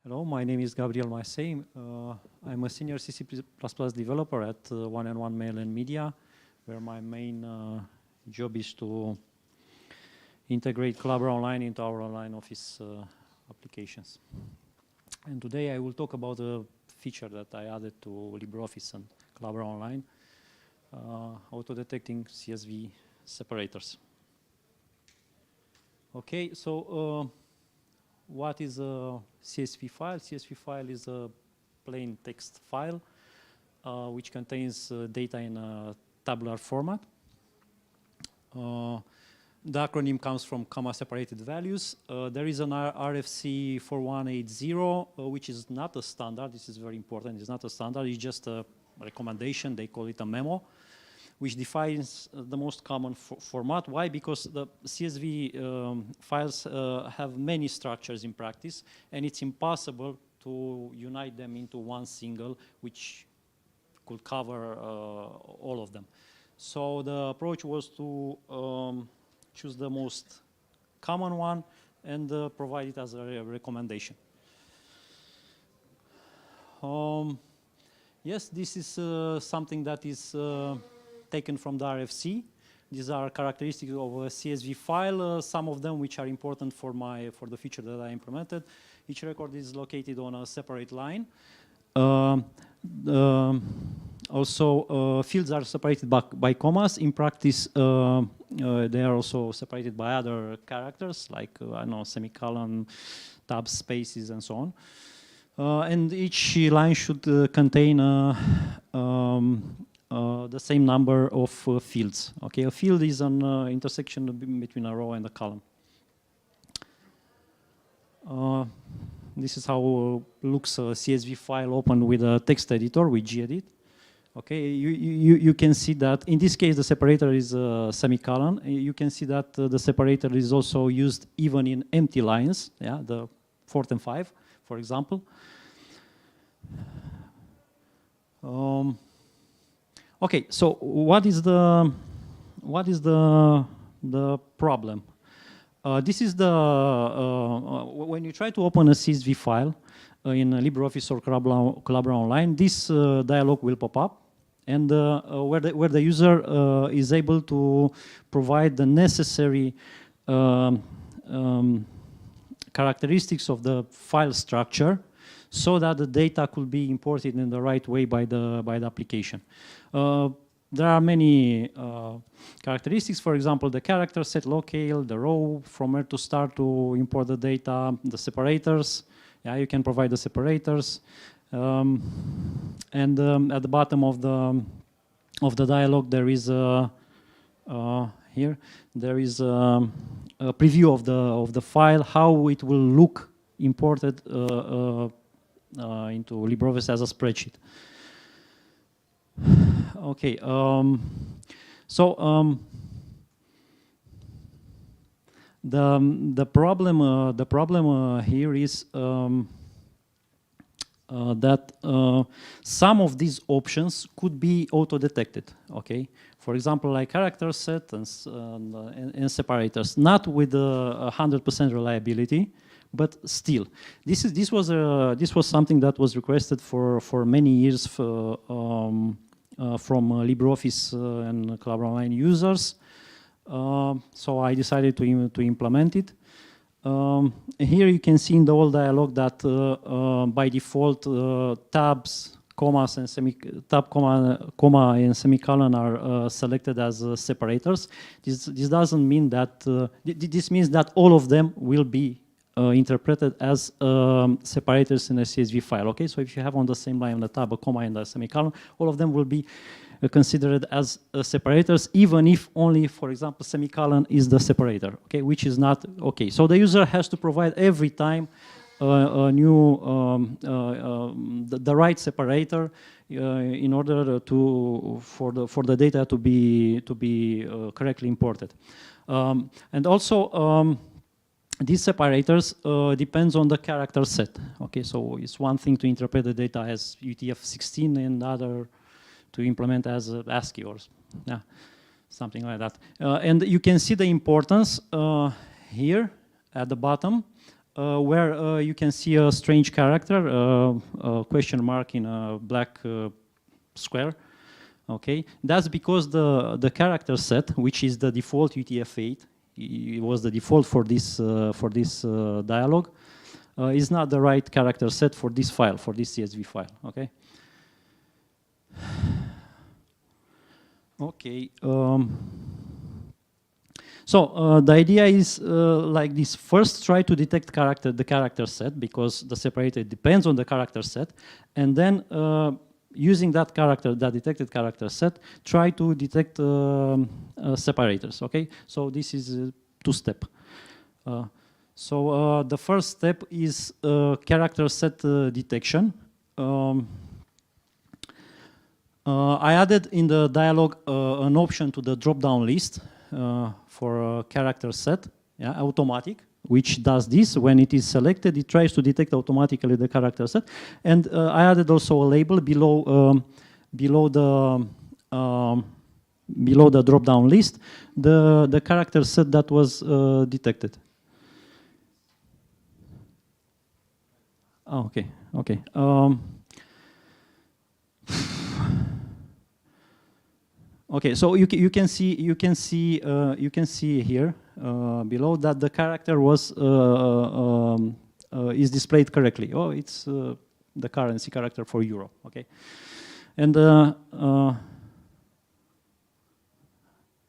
Hello, my name is Gabriel Masei. I'm a senior C++ developer at 1&1 Mail and Media, where my main job is to integrate Collabora Online into our online office applications. And today I will talk about a feature that I added to LibreOffice and Collabora Online, auto-detecting CSV separators. Okay, so what is a CSV file? CSV file is a plain text file which contains data in a tabular format. The acronym comes from comma-separated values. There is an RFC 4180, which is not a standard. This is very important. It's not a standard. It's just a recommendation. They call it a memo, which defines the most common format. Why? Because the CSV files have many structures in practice, and it's impossible to unite them into one single, which could cover all of them. So the approach was to choose the most common one and provide it as a recommendation. Yes, this is something that is taken from the RFC. These are characteristics of a CSV file, some of them which are important for the feature that I implemented. Each record is located on a separate line. Also, fields are separated by commas. In practice, they are also separated by other characters, like, I don't know, semicolon, tabs, spaces, and so on. And each line should contain the same number of fields. Okay, a field is an intersection between a row and a column. This is how looks a CSV file opened with a text editor with gedit. Okay, you can see that in this case the separator is a semicolon. You can see that the separator is also used even in empty lines. Yeah, the 4 and 5, for example. Okay, so what is the problem? This is when you try to open a CSV file in LibreOffice or Collabora Online, this dialog will pop up, and where the user is able to provide the necessary characteristics of the file structure, so that the data could be imported in the right way by the application. There are many characteristics. For example, the character set locale, the row from where to start to import the data, the separators. Yeah, you can provide the separators, and at the bottom of the dialog there is here there is a preview of the file, how it will look imported into LibreOffice as a spreadsheet. Okay, the problem here is that some of these options could be auto-detected. Okay, for example, like character set and separators, not with 100% reliability. But still, this was something that was requested for many years from LibreOffice and Collabora Online users. So I decided to implement it. Here you can see in the old dialog that by default tabs, commas, and comma and semicolon are selected as separators. This doesn't mean that. This means that all of them will be interpreted as separators in a CSV file. Okay, so if you have on the same line a tab, a comma, and a semicolon, all of them will be considered as separators, even if only, for example, semicolon is the separator. Okay, which is not okay. So the user has to provide every time a new the right separator in order for the data to be correctly imported, and also. These separators depends on the character set. Okay, so it's one thing to interpret the data as UTF-16 and other to implement as ASCII or yeah, something like that. And you can see the importance here at the bottom where you can see a strange character, a question mark in a black square. Okay, that's because the character set, which is the default UTF-8, it was the default for this dialog, is not the right character set for this file, for this CSV file. Okay. Okay. So the idea is like this: first, try to detect the character set, because the separator depends on the character set, and then using that detected character set, try to detect separators. Okay. So this is a two-step. So the first step is character set detection. I added in the dialog an option to the drop-down list for a character set, yeah, automatic, which does this. When it is selected, it tries to detect automatically the character set. And I added also a label below the drop-down list, the character set that was detected. Oh, okay, okay. Okay, so you can see here below that the character was is displayed correctly. Oh, it's the currency character for euro. Okay, and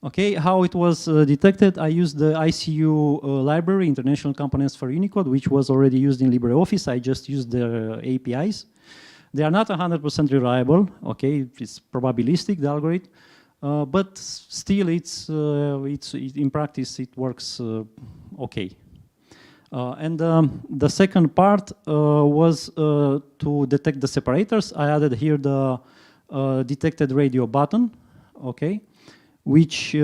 okay, how it was detected? I used the ICU library, International Components for Unicode, which was already used in LibreOffice. I just used the APIs. They are not 100% reliable. Okay, it's probabilistic, the algorithm. But still, it's in practice it works okay. And the second part was to detect the separators. I added here the detected radio button, okay, which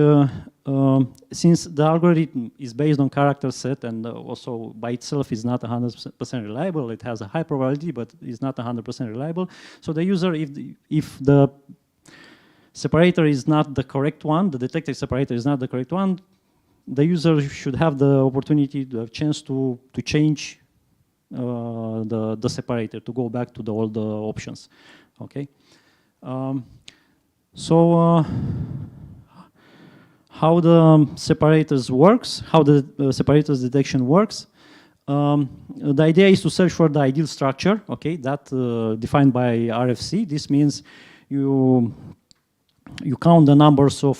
since the algorithm is based on character set and also by itself is not 100% reliable, it has a high probability, but is not 100% reliable. So the user, if the separator is not the correct one, the detected separator is not the correct one, the user should have the opportunity, the chance to change the separator, to go back to the old options. Okay. So how the separators works, how the separators detection works. The idea is to search for the ideal structure, okay, that defined by RFC. This means you count the numbers of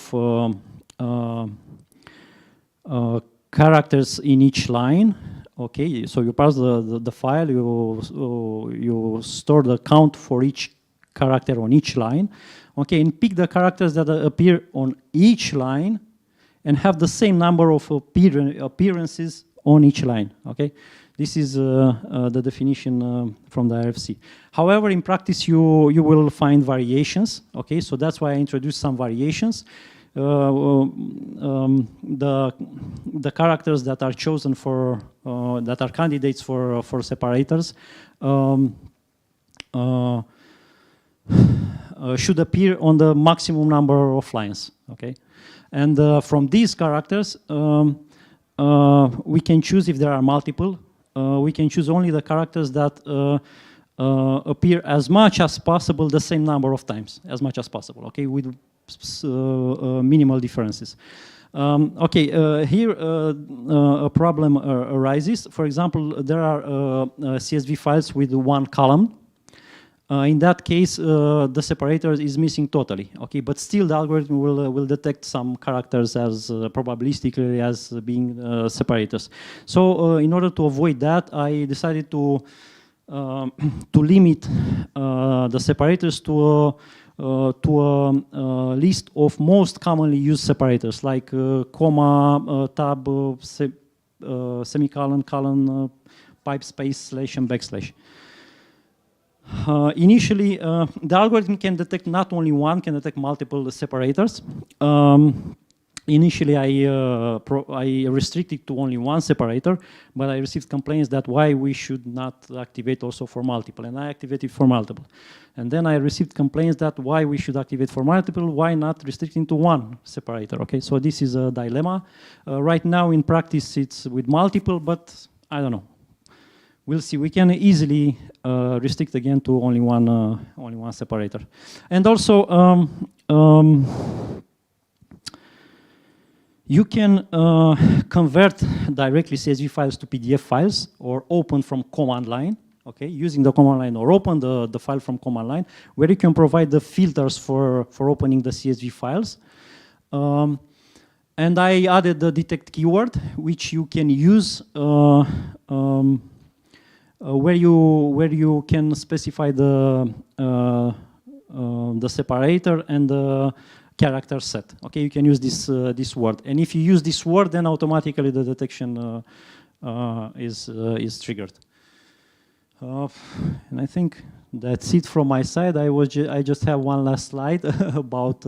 characters in each line. Okay, so you parse the file, you store the count for each character on each line. Okay, and pick the characters that appear on each line and have the same number of appearances on each line. Okay, this is the definition from the RFC. However, in practice, you will find variations. Okay, so that's why I introduced some variations. The characters that are chosen for that are candidates for separators should appear on the maximum number of lines. Okay, and from these characters, we can choose if there are multiple. We can choose only the characters that appear as much as possible the same number of times, as much as possible. Okay, with minimal differences. Okay, here a problem arises. For example, there are CSV files with one column. In that case, the separator is missing totally. Okay, but still the algorithm will detect some characters as probabilistically as being separators. So in order to avoid that, I decided to limit the separators to a list of most commonly used separators, like comma, tab, semicolon, colon, pipe space, slash, and backslash. Initially, the algorithm can detect not only one, can detect multiple separators. Initially, I restricted to only one separator, but I received complaints that why we should not activate also for multiple, and I activated for multiple. And then I received complaints that why we should activate for multiple, why not restricting to one separator, okay? So this is a dilemma. Right now in practice it's with multiple, but I don't know. we'll see. We can easily restrict again to only one separator. And also, you can convert directly CSV files to PDF files or open from command line, okay, using the command line, or open the file from command line, where you can provide the filters for opening the CSV files. And I added the detect keyword, which you can use where you can specify the separator and the character set. Okay, you can use this word, and if you use this word, then automatically the detection is triggered. And I think that's it from my side. I just have one last slide about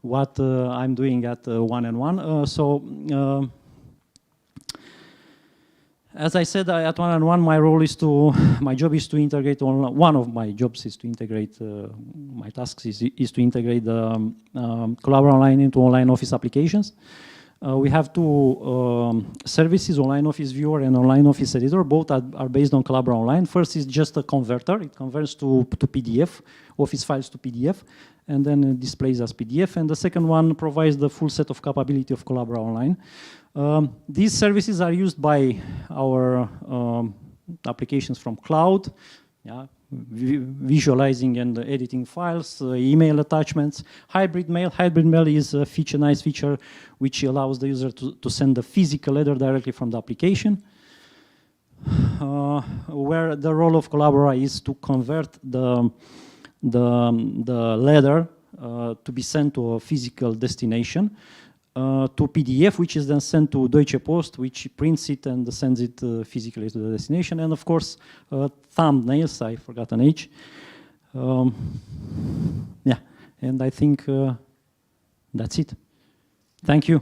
what I'm doing at 1&1. As I said, at 1&1, my job is to integrate. One of my jobs is to integrate. My tasks is to integrate the Collabora Online into online office applications. We have two services, Online Office Viewer and Online Office Editor. Both are based on Collabora Online. First is just a converter. It converts to PDF, Office files to PDF, and then it displays as PDF. And the second one provides the full set of capability of Collabora Online. These services are used by our applications from cloud, yeah, visualizing and editing files, email attachments, hybrid mail. Hybrid mail is a nice feature which allows the user to send the physical letter directly from the application, where the role of Collabora is to convert the letter to be sent to a physical destination, to PDF, which is then sent to Deutsche Post, which prints it and sends it physically to the destination. And of course, thumbnails, I forgot an H. Yeah, and I think that's it. Thank you.